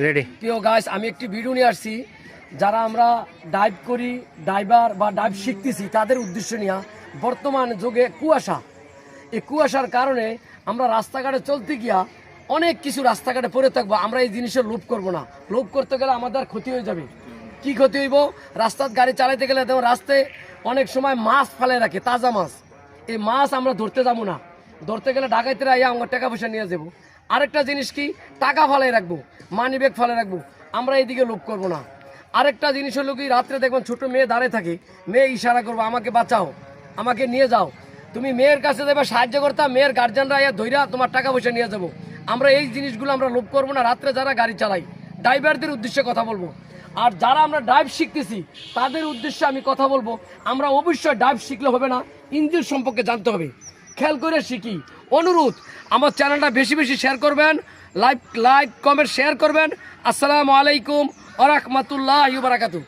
Ready. প্রিয় guys, আমি একটি ভিডিও নিয়ে আসছি। যারা আমরা ডাইভ করি, ডাইভার বা ডাইভ শিখতেছি, তাদের উদ্দেশ্য নিয়ে বর্তমান যুগে কুয়াশা, এই কুয়াশার কারণে আমরা রাস্তাঘাটে চলতে গিয়া অনেক কিছু রাস্তাঘাটে পড়ে থাকবো। আমরা এই জিনিসের লোভ করব না। লোভ করতে গেলে আমাদের ক্ষতি হয়ে যাবে। কি ক্ষতি হইব? রাস্তার গাড়ি চালাইতে গেলে দেখো রাস্তায় অনেক সময় মাছ ফেলে রাখে, তাজা মাছ। এই মাছ আমরা ধরতে যাবো না। ধরতে গেলে ডাকাইতেরা আইয়া আমার টাকা পয়সা নিয়ে যাবো। আরেকটা জিনিস কি, টাকা ফালাই রাখবো, মানি ব্যাগ ফালাই রাখবো। আমরা এইদিকে লোভ করবো না। আরেকটা জিনিস হলো কি, রাত্রে দেখবেন ছোট মেয়ে দাঁড়িয়ে থাকে, মেয়ে ইশারা করবো আমাকে বাঁচাও, আমাকে নিয়ে যাও। তুমি মেয়ের কাছে দেবে সাহায্য করতাম, মেয়ের গার্জেনরা আইয়া ধৈরা তোমার টাকা পয়সা নিয়ে যাবো। আমরা এই জিনিসগুলো আমরা লোভ করবো না। রাত্রে যারা গাড়ি চালাই, ড্রাইভারদের উদ্দেশ্যে কথা বলবো। আর যারা আমরা ড্রাইভ শিখতেছি, তাদের উদ্দেশ্যে আমি কথা বলবো, আমরা অবশ্যই ড্রাইভ শিখলে হবে না, ইঞ্জিন সম্পর্কে জানতে হবে। খেয়াল করে শিখি। অনুরোধ, আমার চ্যানেলটা বেশি বেশি শেয়ার করবেন, লাইক কমেন্ট শেয়ার করবেন। আসসালামু আলাইকুম ওয়া রাহমাতুল্লাহি ওয়া বারাকাতুহু।